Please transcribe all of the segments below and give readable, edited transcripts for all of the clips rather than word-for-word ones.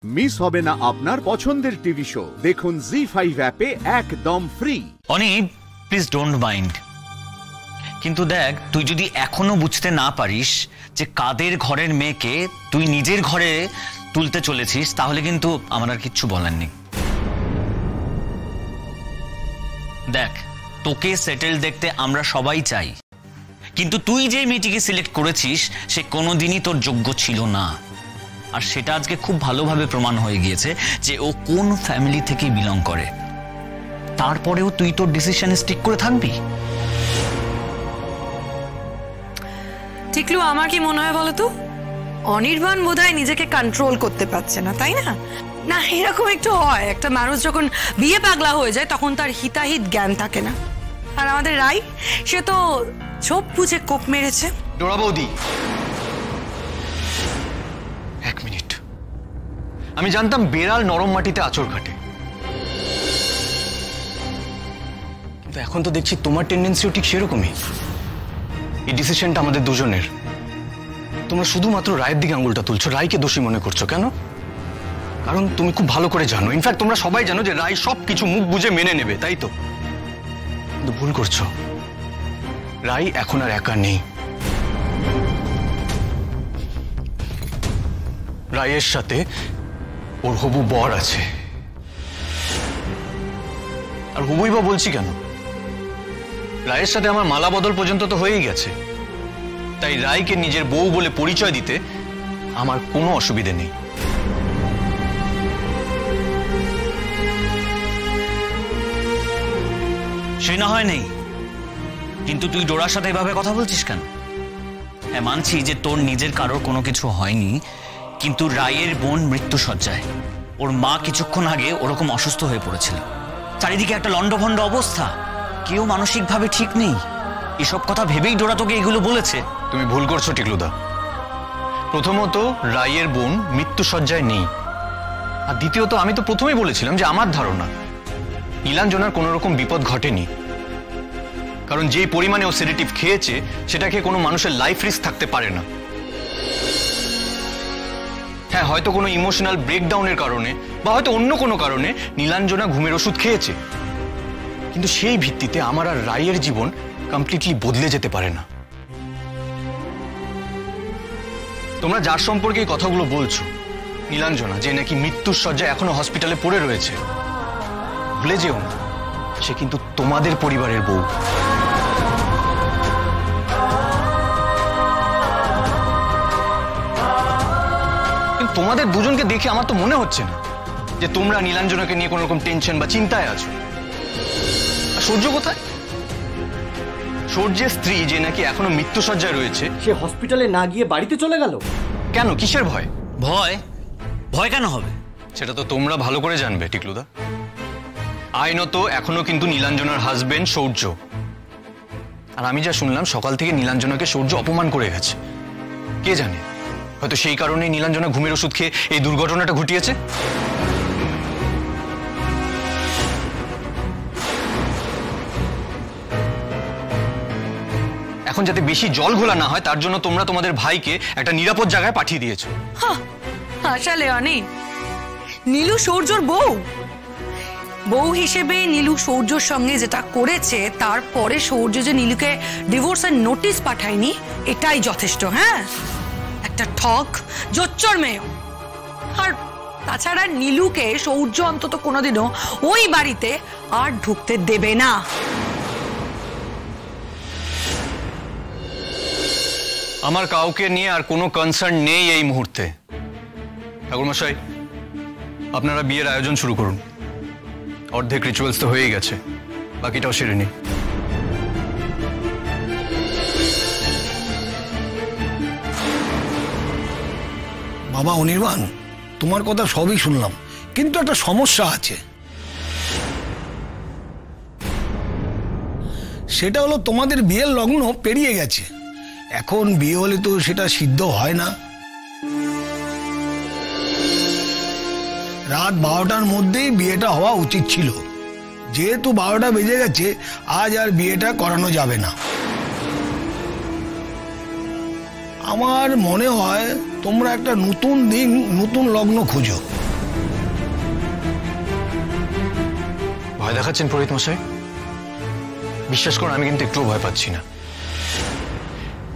Miss হবে না আপনার পছন্দের টিভি শো। দেখুন জি5 অ্যাপে একদম free. Oni please don't mind, কিন্তু দেখ তুই যদি এখনো বুঝতে না পারিস যে কাদের ঘরের মেয়েকে তুই নিজের ঘরে তুলতে চলেছিস, তাহলে কিন্তু আমার আর কিচ্ছু বলার নেই। দেখ তোকে সেটেল দেখতে আমরা সবাই চাই, কিন্তু তুই যে মেয়েটিকে সিলেক্ট করেছিস সে কোনোদিনই তোর যোগ্য ছিল না, আর সেটা আজকে খুব ভালোভাবে প্রমাণ হয়ে গিয়েছে যে ও কোন ফ্যামিলি থেকে বিলং করে। তারপরেও তুই তোর ডিসিশনে স্টিক করে থাকবি? টিকলু, আমার কি মনে হয় বলতো, অনির্বাণ বোধহয় নিজেকে কন্ট্রোল করতে পারছে না, তাই না? না, এরকম একটু হয়, একটা মানুষ যখন বিয়ে পাগলা হয়ে যায় তখন তার হিতাহিত জ্ঞান থাকে না। আর আমাদের রাই, সে তো চোখ বুঝে কোপ মেরেছে। ডোরা বৌদি, এক মিনিট। আমি জানতাম বেড়াল নরম মাটিতে আঁচড় কাটে, কিন্তু এখন তো দেখছি তোমার টেন্ডেন্সিও ঠিক সেরকমই। এই ডিসিশনটা আমাদের দুজনের। তোমরা শুধুমাত্র রায়ের দিকে আঙুলটা তুলছো, রায়কে দোষী মনে করছো কেন? কারণ তুমি খুব ভালো করে জানো, ইনফ্যাক্ট তোমরা সবাই জানো যে রায় সবকিছু মুখ বুঝে মেনে নেবে, তাই তো? কিন্তু ভুল করছো, রায় এখন আর একা নেই। রায়ের সাথে ওর হবু বর আছে। আর হবুই বা বলছি কেন, রায়ের সাথে আমার মালা বদল পর্যন্ত তো হয়েই গেছে, তাই রায়কে নিজের বউ বলে পরিচয় দিতে আমার কোনো অসুবিধে নেই। সে না হয় নেই, কিন্তু তুই ডোরার সাথে এভাবে কথা বলছিস কেন? হ্যাঁ, মানছি যে তোর নিজের কারোর কোনো কিছু হয়নি, কিন্তু রায়ের বোন মৃত্যু শয্যায়। ওর মা কিছুক্ষণ আগে ওরকম অসুস্থ হয়ে পড়েছিল। চারিদিকে একটা লন্ডভন্ড অবস্থা, কেউ মানসিকভাবে ঠিক নেই। এসব কথা ভেবেই ডোরা তোকে এগুলো বলেছে। তুমি ভুল করছো টিকলুদা। প্রথমত, রায়ের বোন মৃত্যু শয্যায় নেই, আর দ্বিতীয়ত আমি তো প্রথমেই বলেছিলাম যে আমার ধারণা নীলাঞ্জনার কোনো রকম বিপদ ঘটেনি, কারণ যে পরিমাণে ও সেডেটিভ খেয়েছে সেটাকে কোনো মানুষের লাইফ রিস্ক থাকতে পারে না। হ্যাঁ, হয়তো কোনো ইমোশনাল ব্রেকডাউনের কারণে বা হয়তো অন্য কোনো কারণে নীলাঞ্জনা ঘুমের ওষুধ খেয়েছে, কিন্তু সেই ভিত্তিতে আমার আর রায়ের জীবন কমপ্লিটলি বদলে যেতে পারে না। তোমরা যার সম্পর্কে এই কথাগুলো বলছো, নীলাঞ্জনা, যে নাকি মৃত্যুর শয্যায় এখনো হসপিটালে পড়ে রয়েছে, ভুলে যেও না সে কিন্তু তোমাদের পরিবারের বউ। কিন্তু তোমাদের দুজনকে দেখে আমার তো মনে হচ্ছে না যে তোমরা নীলাঞ্জনাকে নিয়ে কোনো রকম টেনশন বা চিন্তায় আছো। আর সূর্য কোথায়? সূর্যের স্ত্রী যে নাকি এখনো মৃত্যুশয্যায় রয়েছে, সে হসপিটালে না গিয়ে বাড়িতে চলে গেল কেন? কিসের ভয়? ভয়? ভয় কেন হবে? সেটা তো তোমরা ভালো করে জানবে টিকলুদা। আইনত এখনো কিন্তু নীলাঞ্জনার হাজবেন্ড সূর্য, আর আমি যা শুনলাম সকাল থেকে নীলাঞ্জনাকে সূর্য অপমান করে গেছে। কে জানে, হয়তো সেই কারণেই নীলাঞ্জনা ঘুমের ওষুধ খেয়ে এই দুর্ঘটনাটা ঘটিয়েছে। এখন যাতে বেশি জল ঘোলা না হয় তার জন্য তোমরা তোমাদের ভাইকে একটা নিরাপদ জায়গায় পাঠিয়ে দিয়েছো। আসলে অনি, নীলু সূর্যর বউ। বউ হিসেবে নীলু সূর্যর সঙ্গে যেটা করেছে, তারপরে সূর্য যে নীলুকে ডিভোর্সের নোটিশ পাঠায়নি, এটাই যথেষ্ট। হ্যাঁ, একটা ঠক জোচ্চর মেয়ে। আর তাছাড়া নীলুকে সূর্য অন্তত কোনোদিনও ওই বাড়িতে আর ঢুকতে দেবে না। আমার কাউকে নিয়ে আর কোনো কনসার্ন নেই এই মুহূর্তে। ঠাকুরমশাই, আপনারা বিয়ের আয়োজন শুরু করুন। অর্ধেক রিচুয়ালস তো হয়েই গেছে, বাকিটাও সেরে নিই। বাবা অনির্বাণ, তোমার কথা সবই শুনলাম, কিন্তু একটা সমস্যা আছে। সেটা হলো তোমাদের বিয়ের লগ্ন পেরিয়ে গেছে, এখন বিয়ে হলে তো সেটা সিদ্ধ হয় না। রাত 12টার মধ্যেই বিয়েটা হওয়া উচিত ছিল, যেহেতু 12টা বেজে গেছে, আজ আর বিয়েটা করানো যাবে না। আমার মনে হয় তোমরা একটা নতুন দিন নতুন লগ্ন খুঁজো। ভয় দেখাচ্ছেন পুরোহিত মশাই? বিশ্বাস করুন, আমি কিন্তু একটুও ভয় পাচ্ছি না।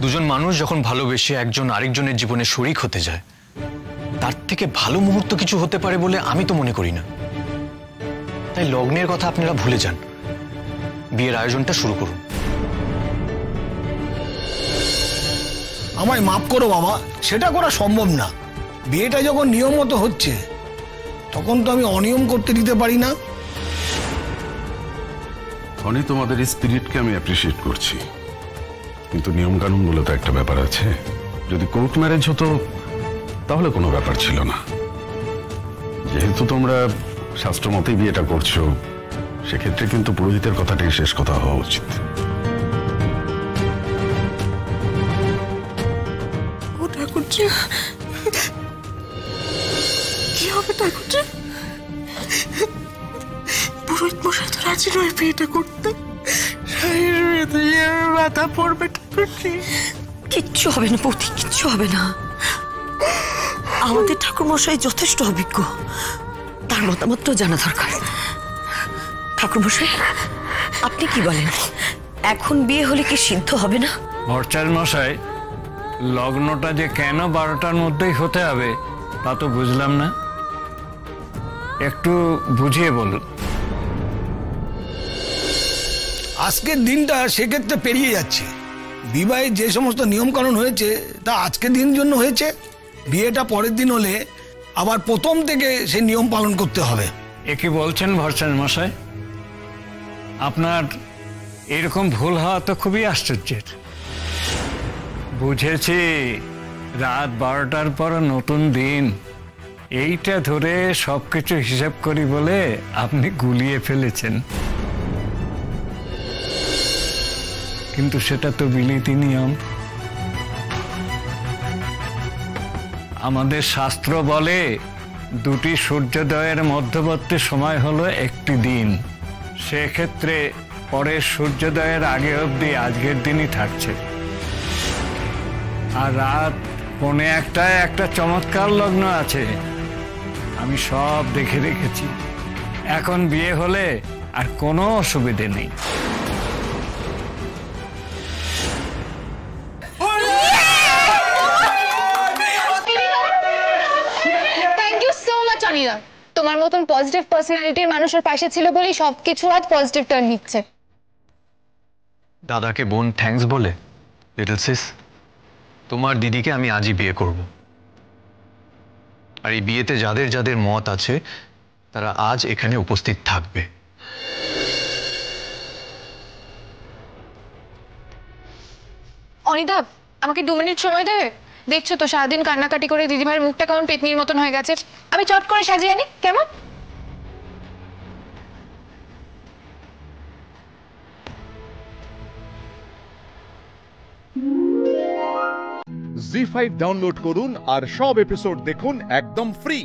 দুজন মানুষ যখন ভালোবেসে একজন আরেকজনের জীবনে শরিক হতে যায়, তার থেকে ভালো মুহূর্ত কিছু হতে পারে বলে আমি তো মনে করি না। তাই লগ্নের কথা আপনারা ভুলে যান, বিয়ের আয়োজনটা শুরু করুন। আমায় মাফ করো বাবা, সেটা করা সম্ভব না। বিয়েটা যখন নিয়ম মতো হচ্ছে, তখন তো আমি অনিয়ম করতে দিতে পারি না। অনি, তোমাদের এই স্পিরিটকে আমি অ্যাপ্রিসিয়েট করছি, কিন্তু নিয়ম কানুন বলে তো একটা ব্যাপার আছে। যদি কোর্ট ম্যারেজ হতো তাহলে কোনো ব্যাপার ছিল না। যেহেতু তোমরা শাস্ত্র মতেই বিয়েটা করছো, সেক্ষেত্রে কিন্তু পুরোহিতের কথাটাই শেষ কথা হওয়া উচিত। কি হবে ঠাকুরজি? পুরোহিত মশাই তো রাজি নয় বিয়েটা করতে। মাথা পড়বে ঠাকুরজি। কিচ্ছু হবে না বৌদি, কিচ্ছু হবে না। আমাদের ঠাকুর মশাই যথেষ্ট অভিজ্ঞ, তার মতামত জানা দরকার। ঠাকুর মশাই, আপনি কি বলেন? এখন বিয়ে হলে কি সিদ্ধ হবে না? ভট্টাচার্য মশাই, লগ্নটা যে কেন 12টার মধ্যেই হতে হবে তা তো বুঝলাম না, একটু বুঝিয়ে বলুন। আজকের দিনটা সেক্ষেত্রে পেরিয়ে যাচ্ছে। বিবাহের যে সমস্ত নিয়মকানুন হয়েছে তা আজকের দিন জন্য হয়েছে। বিয়েটা পরের দিন হলে আবার প্রথম থেকে সেই নিয়ম পালন করতে হবে। এ কি বলছেন ভট্টাচার্য মশাই? আপনার এরকম ভুল হওয়া তো খুবই আশ্চর্যের। বুঝেছি, রাত 12টার পর নতুন দিন, এইটা ধরে সবকিছু হিসাব করি বলে আপনি গুলিয়ে ফেলেছেন, কিন্তু সেটা তো বিলিতি নিয়ম। আমাদের শাস্ত্র বলে দুটি সূর্যোদয়ের মধ্যবর্তী সময় হলো একটি দিন। সেক্ষেত্রে পরের সূর্যোদয়ের আগে অবধি আজকের দিনই থাকছে। আর রাত 1:45টায় একটা চমৎকার লগ্ন আছে, আমি সব দেখে রেখেছি। এখন বিয়ে হলে আর কোনো অসুবিধে নেই। তোমার মতন পজিটিভ পার্সোনালিটির মানুষের পাশে ছিল বলেই সবকিছু আজ পজিটিভ টার্ন নিচ্ছে। দাদাকে বোন থ্যাঙ্কস বলে, লিটল সিস, তোমার দিদিকে আমি আজই বিয়ে করব। আর এই বিয়েতে যাদের যাদের মত আছে তারা আজ এখানে উপস্থিত থাকবে। অনিদা, আমাকে 2 মিনিট সময় দেবে? দেখছো তো সারাদিন কান্নাকাটি করে দিদিভাইয়ের মুখটা কেমন পেতনির মতন হয়ে গেছে। আমি চট করে সাজিয়ে আনি, কেমন? জি5 ডাউনলোড করুন আর সব এপিসোড দেখুন একদম ফ্রি।